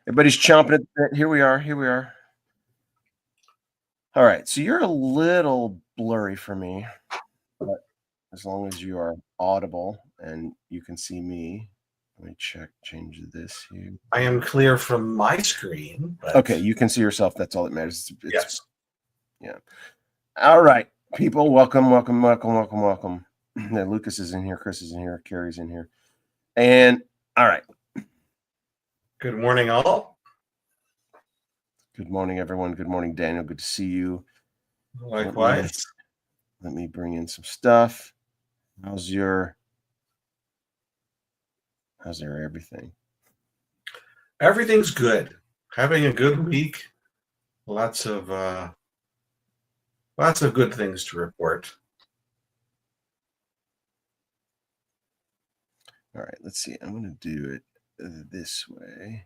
Everybody's chomping at the bit. Here we are. Here we are. All right. So you're a little blurry for me, but as long as you are audible and you can see me, let me change this here. I am clear from my screen. But Okay, you can see yourself. That's all that matters. yes. Yeah. All right, people. Welcome. Lucas is in here. Chris is in here. Carrie's in here. And all right. Good morning, all. Good morning, everyone. Good morning, Daniel. Good to see you. Likewise. Let me bring in some stuff. How's your everything? Everything's good. Having a good week. Lots of good things to report. All right, let's see. I'm going to do it this way.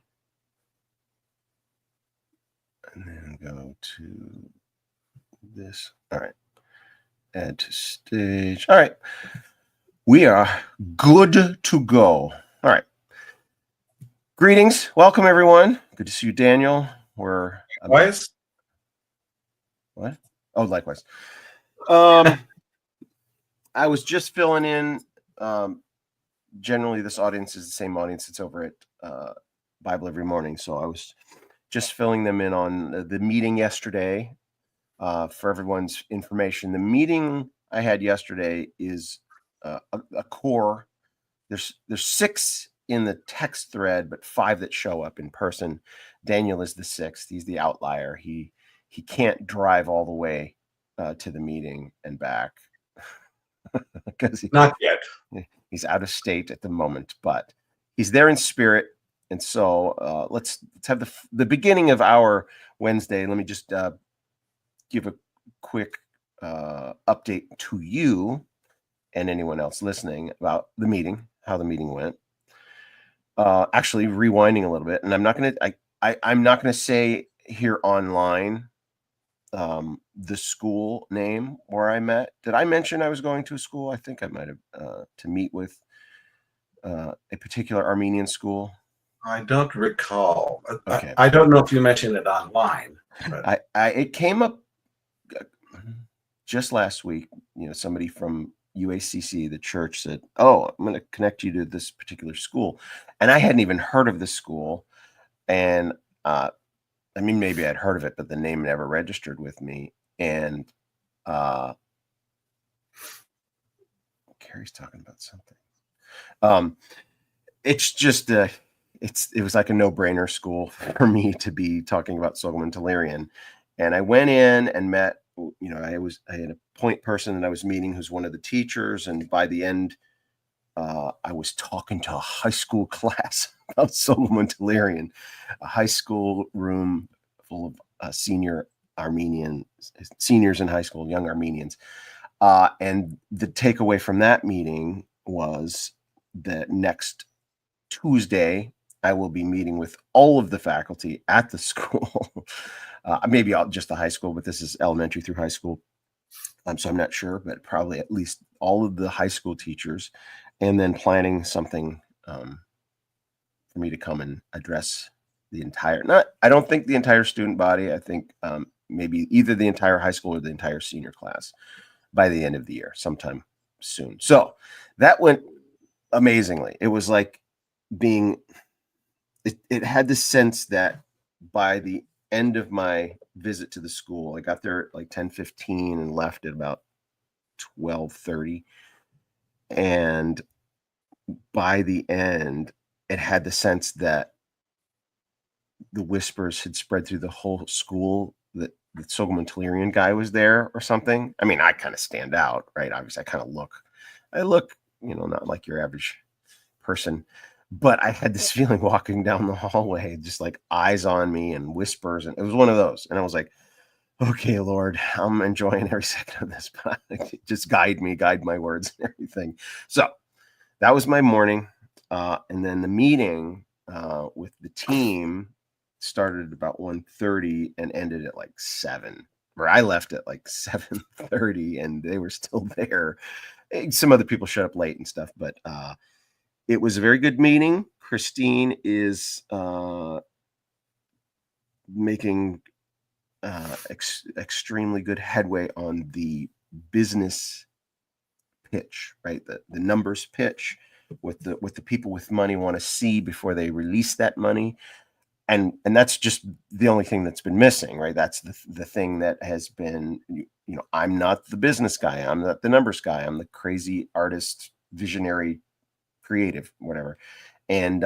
And then go to this. All right. Add to stage. All right. We are good to go. All right. Greetings. Welcome, everyone. Good to see you, Daniel. We're Likewise. What? Oh, likewise. I was just filling in. Generally, this audience is the same audience that's over at Bible Every Morning. So I was just filling them in on the meeting yesterday for everyone's information. The meeting I had yesterday is a core. There's 6 in the text thread, but 5 that show up in person. Daniel is the 6th. He's the outlier. He can't drive all the way to the meeting and back because not yet. He's out of state at the moment, but he's there in spirit. And so let's have the beginning of our Wednesday. Let me just give a quick update to you and anyone else listening about the meeting, how the meeting went. Actually, rewinding a little bit, and I'm not gonna say here online the school name where I met. Did I mention I was going to a school? I think I might have to meet with a particular Armenian school. I don't recall. Okay. I don't know if you mentioned it online. But it came up just last week. Somebody from UACC, the church, said, "Oh, I'm going to connect you to this particular school," and I hadn't even heard of the school, and I mean, maybe I'd heard of it, but the name never registered with me. And Carrie's talking about something. It's just it was like a no-brainer school for me to be talking about Sogum and Talarian. And I went in and met. I had a point person that I was meeting who's one of the teachers, and by the end, I was talking to a high school class about Sogum and Talarian, a high school room full of seniors in high school, young Armenians. And the takeaway from that meeting was that next Tuesday, I will be meeting with all of the faculty at the school. Maybe just the high school, but this is elementary through high school. So I'm not sure, but probably at least all of the high school teachers, and then planning something for me to come and address the entire, I don't think the entire student body. I think maybe either the entire high school or the entire senior class by the end of the year, sometime soon. So that went amazingly. It was like it had this sense that by the end of my visit to the school, I got there at like 10:15 and left at about 12:30. And by the end, it had the sense that the whispers had spread through the whole school that the Sogum and Talarian guy was there or something. I mean, I kind of stand out, right? Obviously, I look, not like your average person, but I had this feeling walking down the hallway, just like eyes on me and whispers. And it was one of those. And I was like, okay, Lord, I'm enjoying every second of this, but just guide my words and everything. So that was my morning. And then the meeting with the team started at about 1:30 and ended at like 7, where I left at like 7:30 and they were still there. Some other people showed up late and stuff, but it was a very good meeting. Christine is making extremely good headway on the business pitch, right? The numbers pitch, what the people with money want to see before they release that money. And that's just the only thing that's been missing, right? That's the thing that has been, I'm not the business guy. I'm not the numbers guy. I'm the crazy artist, visionary, creative, whatever. And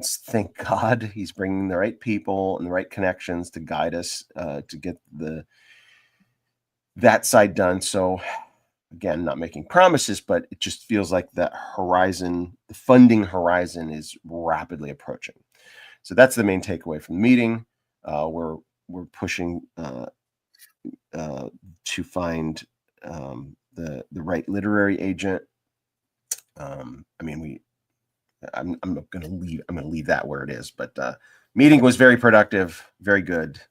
thank God he's bringing the right people and the right connections to guide us to get that side done. So again, not making promises, but it just feels like that horizon, the funding horizon, is rapidly approaching. So that's the main takeaway from the meeting. We're pushing to find the right literary agent. I'm going to leave that where it is. But meeting was very productive, very good.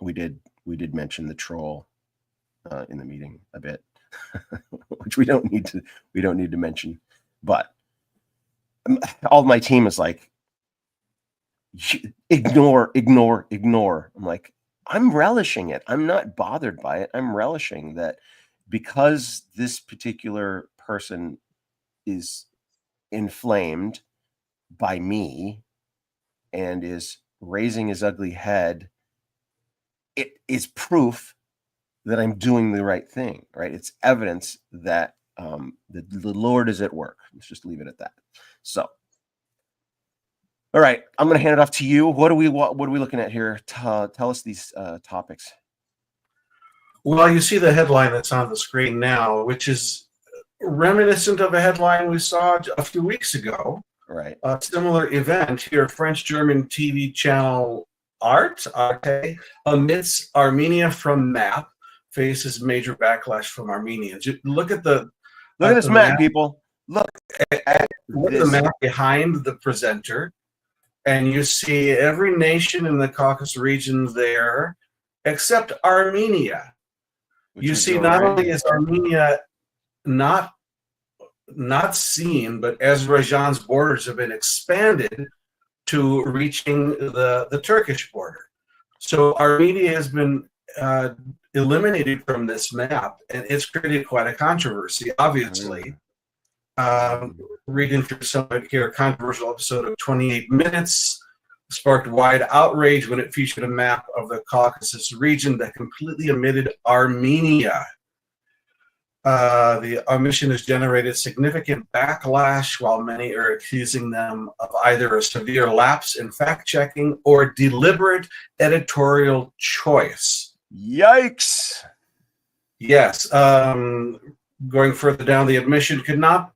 We did mention the troll in the meeting a bit, which we don't need to mention. But all my team is like, ignore. I'm like, I'm relishing it. I'm not bothered by it. I'm relishing that, because this particular person is inflamed by me and is raising his ugly head. It is proof that I'm doing the right thing, right? It's evidence that the Lord is at work. Let's just leave it at that. So, all right, I'm going to hand it off to you. What are we looking at here? Tell us these topics. Well, you see the headline that's on the screen now, which is reminiscent of a headline we saw a few weeks ago. Right. A similar event here, French-German TV channel Artsakh omits Armenia from map, faces major backlash from Armenians. Look at this map, people. Look at the map behind the presenter, and you see every nation in the Caucasus region there, except Armenia. You see, not only is Armenia not seen, but Azerbaijan's borders have been expanded to reaching the Turkish border. So Armenia has been eliminated from this map, and it's created quite a controversy, obviously. Reading through some of it here, a controversial episode of 28 Minutes sparked wide outrage when it featured a map of the Caucasus region that completely omitted Armenia. The omission has generated significant backlash, while many are accusing them of either a severe lapse in fact-checking or deliberate editorial choice. Yikes! Yes. Going further down, the omission could not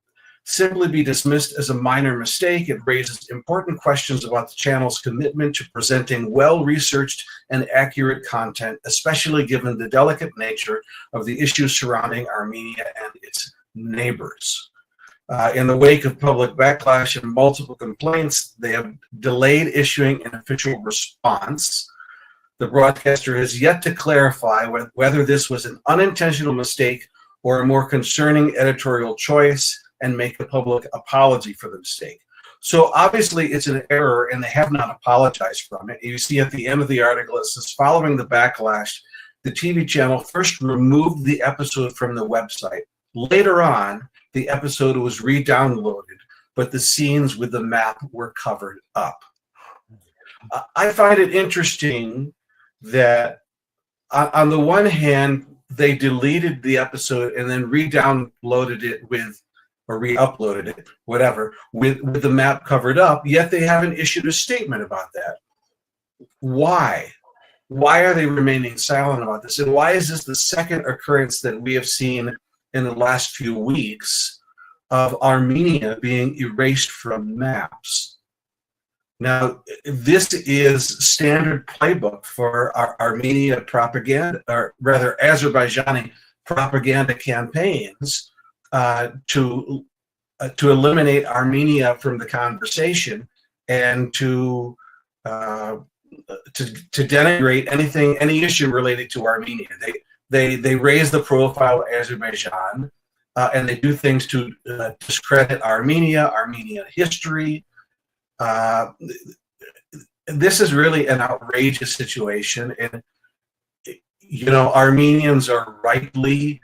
simply be dismissed as a minor mistake. It raises important questions about the channel's commitment to presenting well-researched and accurate content, especially given the delicate nature of the issues surrounding Armenia and its neighbors. In the wake of public backlash and multiple complaints, they have delayed issuing an official response. The broadcaster has yet to clarify whether this was an unintentional mistake or a more concerning editorial choice, and make a public apology for the mistake. So obviously it's an error, and they have not apologized from it. You see at the end of the article, it says, following the backlash, the TV channel first removed the episode from the website. Later on, the episode was re-downloaded, but the scenes with the map were covered up. I find it interesting that on the one hand, they deleted the episode and then re-downloaded it or re-uploaded it, whatever, with the map covered up, yet they haven't issued a statement about that. Why? Why are they remaining silent about this? And why is this the second occurrence that we have seen in the last few weeks of Armenia being erased from maps? Now, this is standard playbook for our Armenia propaganda, or rather Azerbaijani propaganda campaigns, to eliminate Armenia from the conversation and to denigrate any issue related to Armenia. They raise the profile of Azerbaijan, and they do things to discredit Armenian history. this is really an outrageous situation, and Armenians are rightly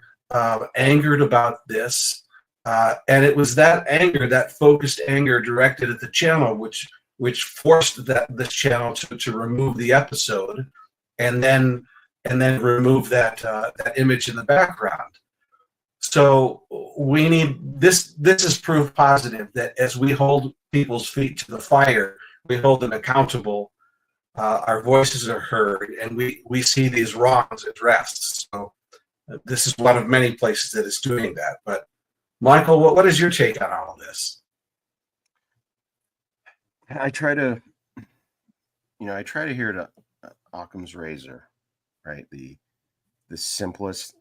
angered about this, and it was that anger, that focused anger, directed at the channel, which forced this channel to remove the episode, and then remove that image in the background. So we need this. This is proof positive that as we hold people's feet to the fire, we hold them accountable. Our voices are heard, and we see these wrongs addressed. So this is one of many places that is doing that. But Michael, what is your take on all of this? I try to hear to Occam's razor, right? The simplest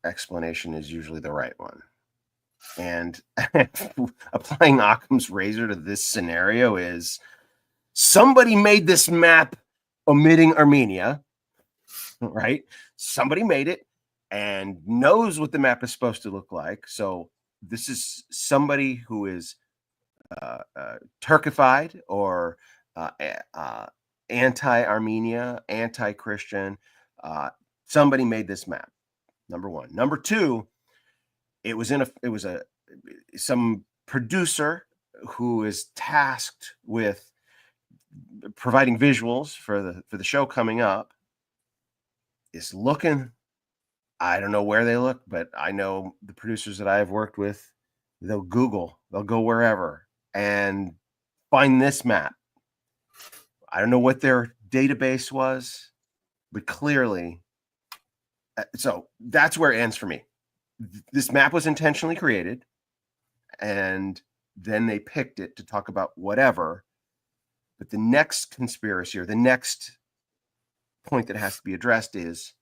explanation is usually the right one. And applying Occam's razor to this scenario is somebody made this map omitting Armenia, right? Somebody made it and knows what the map is supposed to look like. So this is somebody who is Turkified or anti-Armenia, anti-Christian. Somebody made this map. Number one. Number two, it was some producer who is tasked with providing visuals for the show coming up is looking. I don't know where they look, but I know the producers that I have worked with, they'll Google, they'll go wherever and find this map. I don't know what their database was, but clearly, so that's where it ends for me. This map was intentionally created, and then they picked it to talk about whatever. But the next conspiracy, or the next point that has to be addressed, is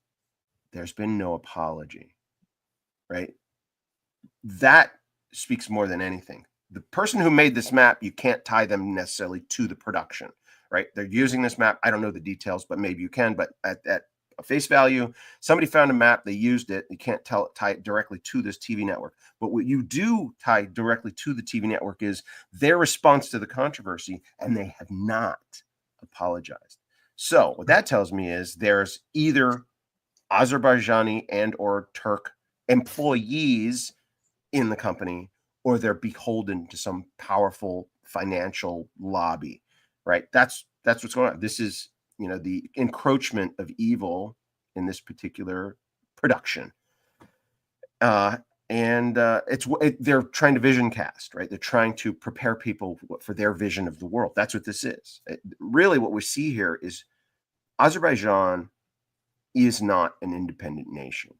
there's been no apology, right? That speaks more than anything. The person who made this map, you can't tie them necessarily to the production, right? They're using this map. I don't know the details, but maybe you can. But at face value, somebody found a map, they used it. You can't tie it directly to this TV network. But what you do tie directly to the TV network is their response to the controversy, and they have not apologized. So what that tells me is there's either Azerbaijani and or Turk employees in the company, or they're beholden to some powerful financial lobby, right? That's what's going on. This is, the encroachment of evil in this particular production. They're trying to vision cast, right? They're trying to prepare people for their vision of the world. That's what this is. Really, what we see here is Azerbaijan is not an independent nation.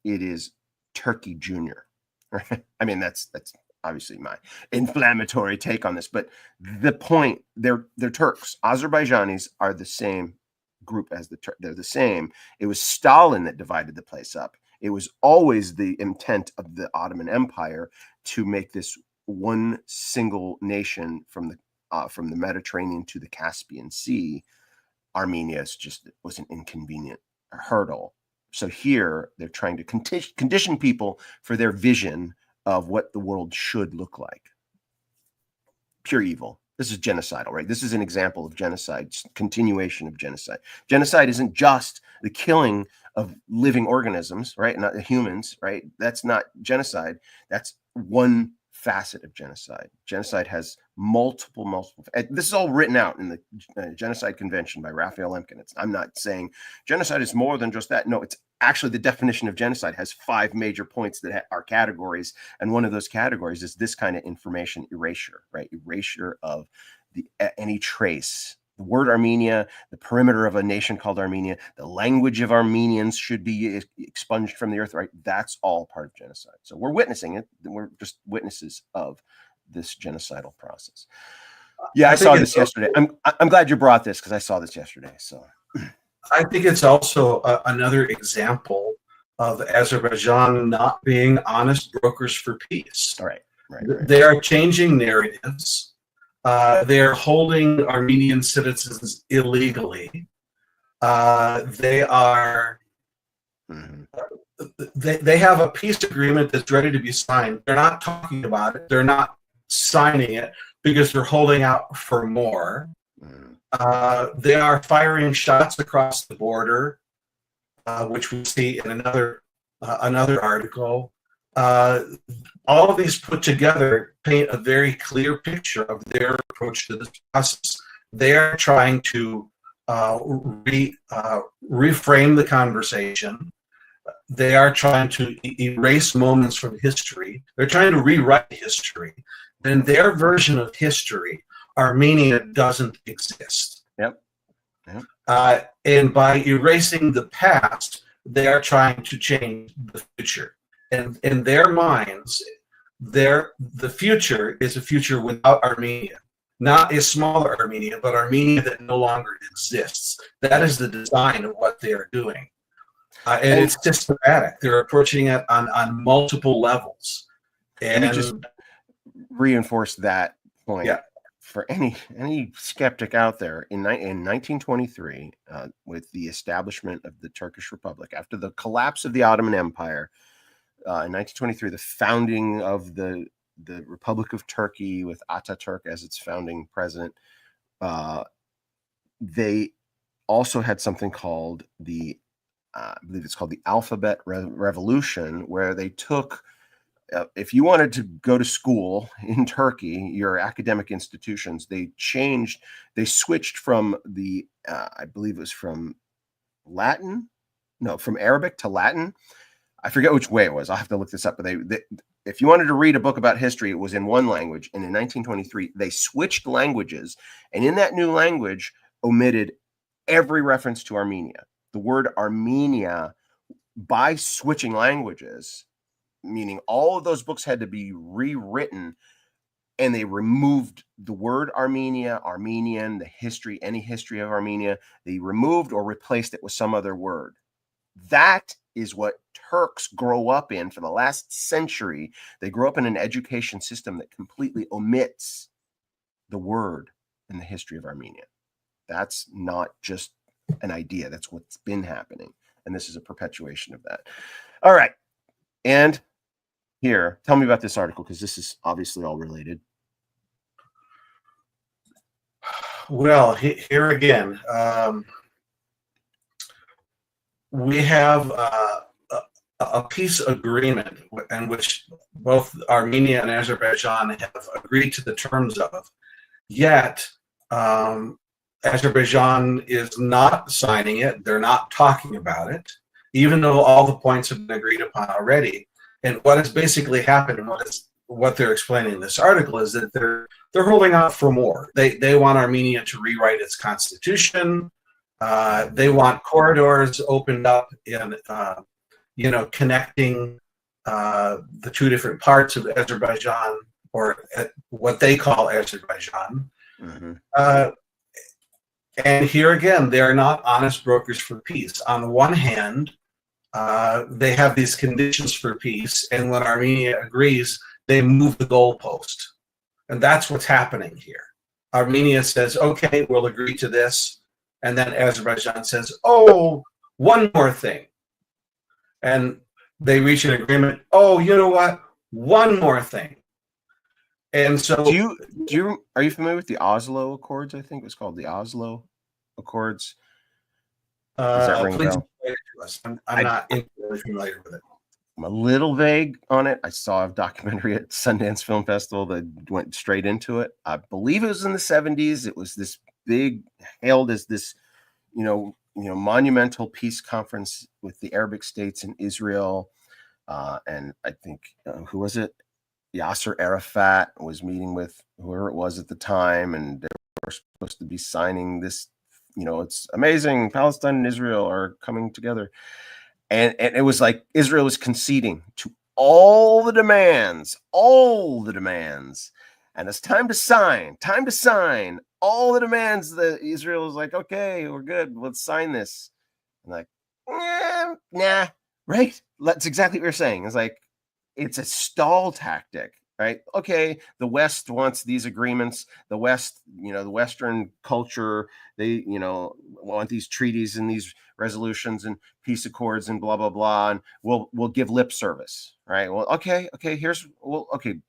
It is Turkey Junior. Right? I mean, that's obviously my inflammatory take on this, but the point, they're Turks. Azerbaijanis are the same group as they're the same. It was Stalin that divided the place up. It was always the intent of the Ottoman Empire to make this one single nation from the Mediterranean to the Caspian Sea. Armenia was an inconvenient hurdle. So here they're trying to condition people for their vision of what the world should look like. Pure evil. This is genocidal, right? This is an example of genocide, continuation of genocide. Genocide isn't just the killing of living organisms, right? Not humans, right? That's not genocide. That's one facet of genocide. Genocide has multiple. This is all written out in the Genocide Convention by Raphael Lemkin. I'm not saying genocide is more than just that. No, it's actually the definition of genocide has 5 major points that are categories, and one of those categories is this kind of information erasure, right? Erasure of any trace. The word Armenia, the perimeter of a nation called Armenia, the language of Armenians should be expunged from the earth, right? That's all part of genocide. So we're witnessing it. We're just witnesses of this genocidal process. Yeah, I saw this yesterday. I'm glad you brought this because I saw this yesterday. So I think it's also another example of Azerbaijan not being honest brokers for peace. Right. They are changing narratives. They're holding Armenian citizens illegally. They are. They have a peace agreement that's ready to be signed. They're not talking about it. They're not signing it because they're holding out for more. They are firing shots across the border, which we see in another article. All of these put together paint a very clear picture of their approach to this process. They are trying to reframe the conversation. They are trying to erase moments from history. They're trying to rewrite history. In their version of history, Armenia doesn't exist. Yep. Yep. And by erasing the past, they are trying to change the future. And in their minds, the future is a future without Armenia. Not a smaller Armenia, but Armenia that no longer exists. That is the design of what they are doing. And it's systematic. They're approaching it on multiple levels. And let me just reinforce that point. Yeah. For any skeptic out there, in 1923, with the establishment of the Turkish Republic, after the collapse of the Ottoman Empire, in 1923, the founding of the Republic of Turkey with Ataturk as its founding president, they also had something called I believe it's called the Alphabet Revolution, where they took, if you wanted to go to school in Turkey, your academic institutions, they switched from I believe it was from Arabic to Latin. I forget which way it was. I'll have to look this up. But if you wanted to read a book about history, it was in one language. And in 1923, they switched languages. And in that new language, omitted every reference to Armenia. The word Armenia, by switching languages, meaning all of those books had to be rewritten, and they removed the word Armenia, Armenian, any history of Armenia. They removed or replaced it with some other word. That is what Turks grow up in for the last century. They grow up in an education system that completely omits the word in the history of Armenia. That's not just an idea. That's what's been happening. And this is a perpetuation of that. All right. And here, tell me about this article, because this is obviously all related. Well, here again, we have a peace agreement in which both Armenia and Azerbaijan have agreed to the terms of. Yet, Azerbaijan is not signing it. They're not talking about it, even though all the points have been agreed upon already. And what has basically happened, and what they're explaining in this article, is that they're holding out for more. They want Armenia to rewrite its constitution. They want corridors opened up in, connecting the two different parts of Azerbaijan, or what they call Azerbaijan. Mm-hmm. And here again, they are not honest brokers for peace. On the one hand, they have these conditions for peace, and when Armenia agrees, they move the goalpost. And that's what's happening here. Armenia says, okay, we'll agree to this. And then Azerbaijan says, oh, one more thing. And they reach an agreement. Oh, you know what? One more thing. And so, are you familiar with the Oslo Accords? I think it was called the Oslo Accords. Does that ring a bell? I'm not really familiar with it. I'm a little vague on it. I saw a documentary at Sundance Film Festival that went straight into it. I believe it was in the 70s. It was this big, hailed as this, monumental peace conference with the Arabic states and Israel. And I think, who was it? Yasser Arafat was meeting with whoever it was at the time, and they were supposed to be signing this, it's amazing, Palestine and Israel are coming together. And it was like Israel was conceding to all the demands. And it's time to sign all the demands. That Israel was like, okay, we're good, let's sign this. And like, nah, right? That's exactly what you're saying. It's like, it's a stall tactic, right? Okay, the West wants these agreements. The West, the Western culture, they, want these treaties and these resolutions and peace accords and blah, blah, blah. And we'll give lip service, right? Well, okay,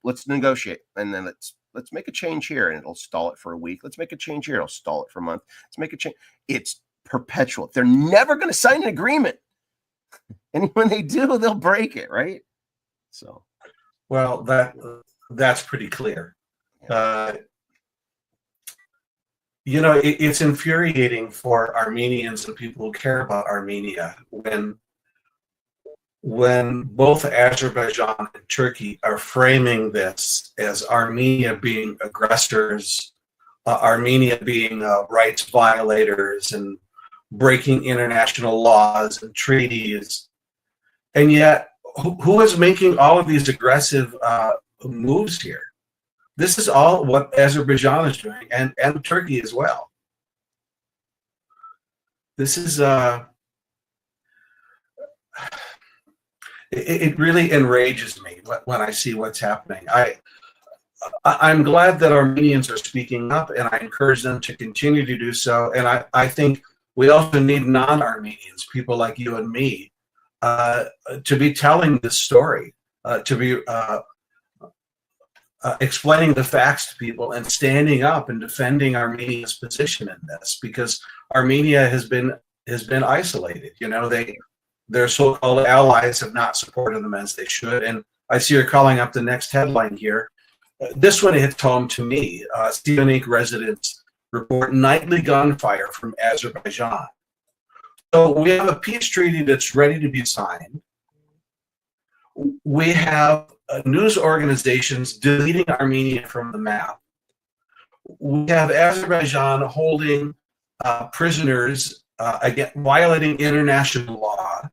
let's negotiate. And then let's make a change here, and it'll stall it for a week. Let's make a change here, it'll stall it for a month. Let's make a change. It's perpetual. They're never going to sign an agreement, and when they do, they'll break it, right? So, well, that's pretty clear. You know, it's infuriating for Armenians and people who care about Armenia when both Azerbaijan and Turkey are framing this as Armenia being aggressors, Armenia being rights violators and breaking international laws and treaties. And yet, who is making all of these aggressive moves here? This is all what Azerbaijan is doing, and Turkey as well. This is it really enrages me when I see what's happening. I'm glad that Armenians are speaking up, and I encourage them to continue to do so. And I think we also need non-Armenians, people like you and me, to be telling this story, to be explaining the facts to people and standing up and defending Armenia's position in this, because Armenia has been isolated. You know, their so-called allies have not supported them as they should. And I see you're calling up the next headline here. This one hits home to me. Syonik residents report nightly gunfire from Azerbaijan. So we have a peace treaty that's ready to be signed. We have news organizations deleting Armenia from the map. We have Azerbaijan holding prisoners, again, violating international law,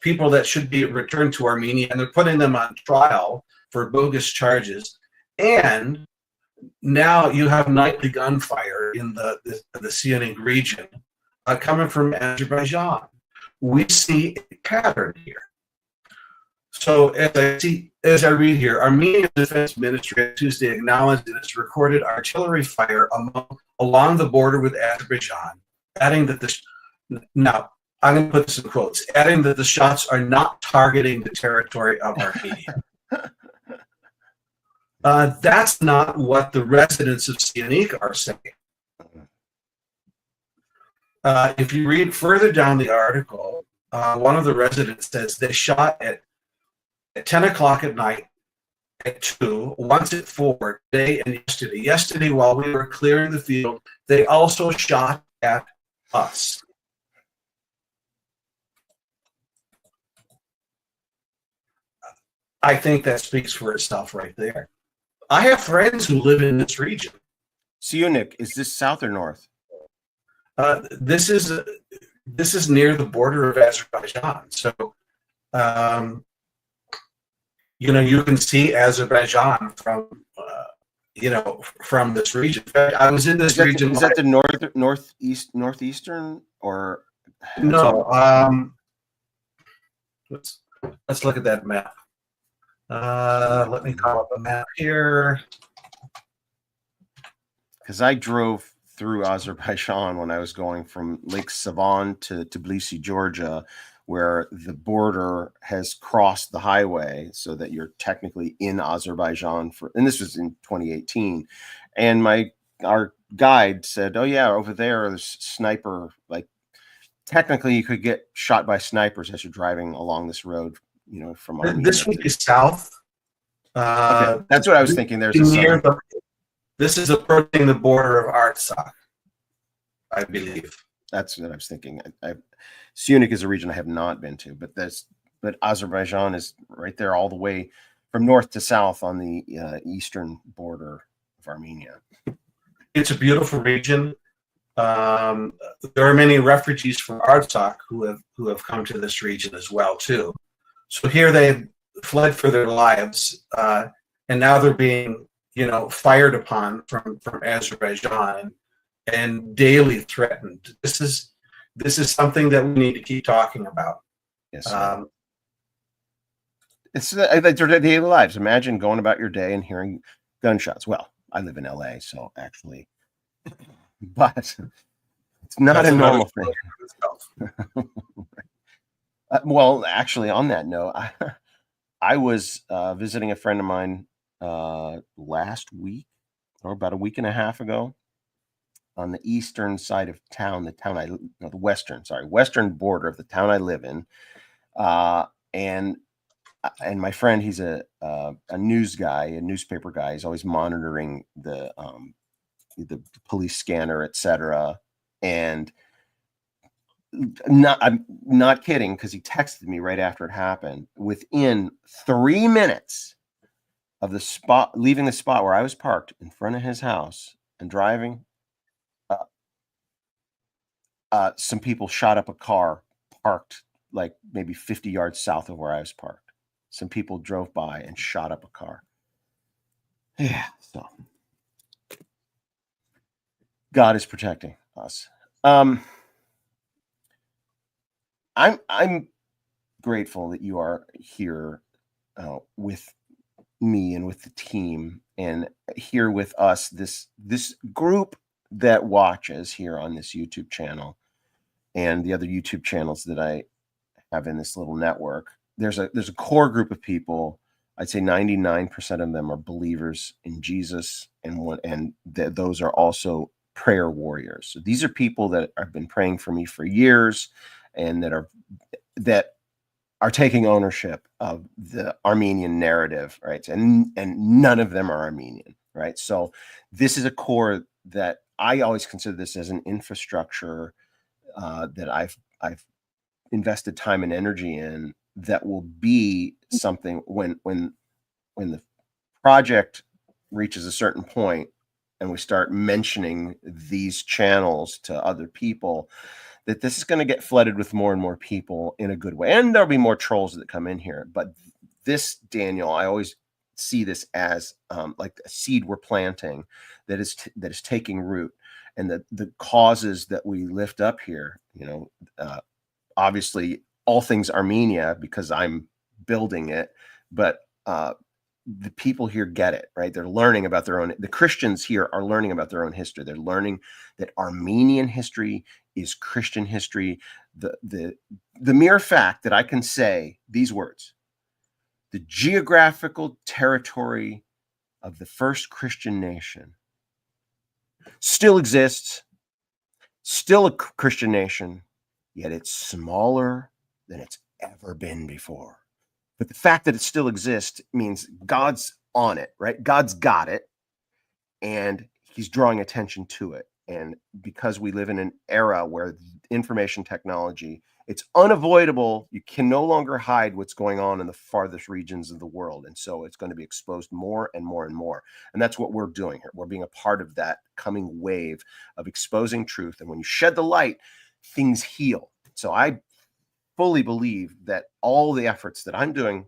people that should be returned to Armenia, and they're putting them on trial for bogus charges. And now you have nightly gunfire in the Syonik region coming from Azerbaijan. We see a pattern here. So as I read here, Armenia's defense ministry Tuesday acknowledged that it's recorded artillery fire along the border with Azerbaijan, adding that now I'm going to put this in quotes, adding that the shots are not targeting the territory of Armenia. That's not what the residents of Syonik are saying. If you read further down the article, one of the residents says they shot at 10 o'clock at night, at 2, once at 4, today and yesterday. Yesterday, while we were clearing the field, they also shot at us. I think that speaks for itself right there. I have friends who live in this region. Syonik, is this south or north? This is near the border of Azerbaijan. So, you know, you can see Azerbaijan from, you know, from this region. In fact, I was in this region. Is that the northeastern or? No. Let's look at that map. Let me call up a map here. Because I drove through Azerbaijan when I was going from Lake Savan to Tbilisi, Georgia, where the border has crossed the highway so that you're technically in Azerbaijan and this was in 2018. And our guide said, oh yeah, over there's sniper, like technically you could get shot by snipers as you're driving along this road, you know, from Armenia. This would be south. Okay. That's what I was thinking. This is approaching the border of Artsakh, I believe. That's what I was thinking. Syonik is a region I have not been to, but Azerbaijan is right there all the way from north to south on the eastern border of Armenia. It's a beautiful region. There are many refugees from Artsakh who have come to this region as well too. So here they fled for their lives, and now they're being, you know, fired upon from Azerbaijan and daily threatened. This is something that we need to keep talking about. Yes. It's their daily lives. Imagine going about your day and hearing gunshots. Well, I live in LA, so actually, but it's not a normal thing. Well, actually, on that note, I was visiting a friend of mine last week, or about a week and a half ago, on the eastern side of town, the western border of the town I live in. And my friend, he's a news guy, a newspaper guy. He's always monitoring the police scanner, etc. And I'm not kidding, because he texted me right after it happened. Within 3 minutes of leaving the spot where I was parked in front of his house and driving, some people shot up a car parked like maybe 50 yards south of where I was parked. Some people drove by and shot up a car. Yeah, so God is protecting us. I'm grateful that you are here with me and with the team, and here with us, this group that watches here on this YouTube channel and the other YouTube channels that I have in this little network. There's a core group of people. I'd say 99% of them are believers in Jesus, and those are also prayer warriors. So these are people that have been praying for me for years, and that are taking ownership of the Armenian narrative, right? And none of them are Armenian, right? So this is a core that I always consider this as an infrastructure that I've invested time and energy in, that will be something when the project reaches a certain point and we start mentioning these channels to other people, that this is going to get flooded with more and more people in a good way. And there'll be more trolls that come in here. But this, Daniel, I always see this as like a seed we're planting that is taking root. And the causes that we lift up here, obviously all things Armenia, because I'm building it, but the people here get it, right? They're learning about the Christians here are learning about their own history. They're learning that Armenian history is Christian history. The mere fact that I can say these words: the geographical territory of the first Christian nation still exists, still a Christian nation, yet it's smaller than it's ever been before. But the fact that it still exists means God's on it, right? God's got it, and he's drawing attention to it. And because we live in an era where information technology, it's unavoidable. You can no longer hide what's going on in the farthest regions of the world. And so it's going to be exposed more and more and more. And that's what we're doing here. We're being a part of that coming wave of exposing truth. And when you shed the light, things heal. So I fully believe that all the efforts that I'm doing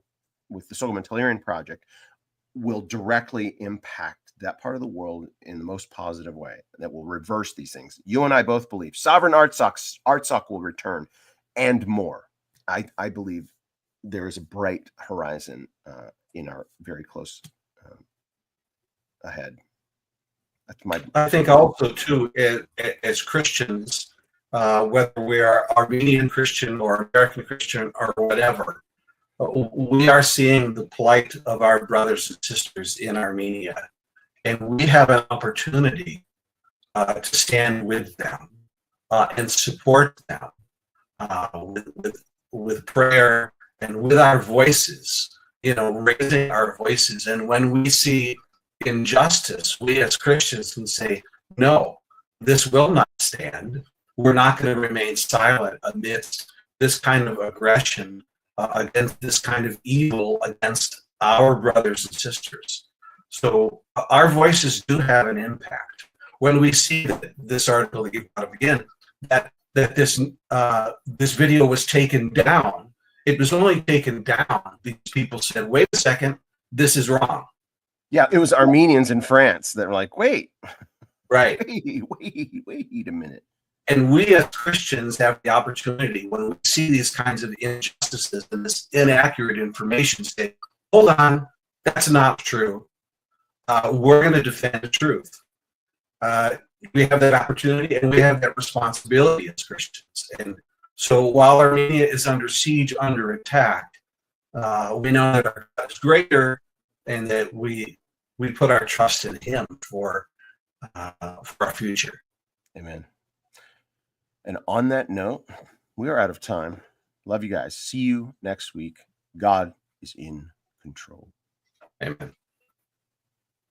with the Sogoman Talerian project will directly impact that part of the world in the most positive way, that will reverse these things. You and I both believe sovereign Artsakh will return, and more. I believe there is a bright horizon in our very close ahead. That's my. I think also too, as Christians, whether we are Armenian Christian or American Christian or whatever, we are seeing the plight of our brothers and sisters in Armenia, and we have an opportunity to stand with them and support them with prayer and with our voices, raising our voices. And when we see injustice, we as Christians can say, no, this will not stand. We're not going to remain silent amidst this kind of aggression, against this kind of evil against our brothers and sisters. So our voices do have an impact. When we see that this article that you brought up again, that this video was taken down, it was only taken down because people said, wait a second, this is wrong. Yeah, it was Armenians in France that were like, wait, right, wait a minute. And we as Christians have the opportunity, when we see these kinds of injustices and this inaccurate information, say, hold on, that's not true. We're going to defend the truth. We have that opportunity and we have that responsibility as Christians. And so while Armenia is under siege, under attack, we know that our God is greater, and that we we put our trust in him for our future. Amen. And on that note, we are out of time. Love you guys. See you next week. God is in control. Amen.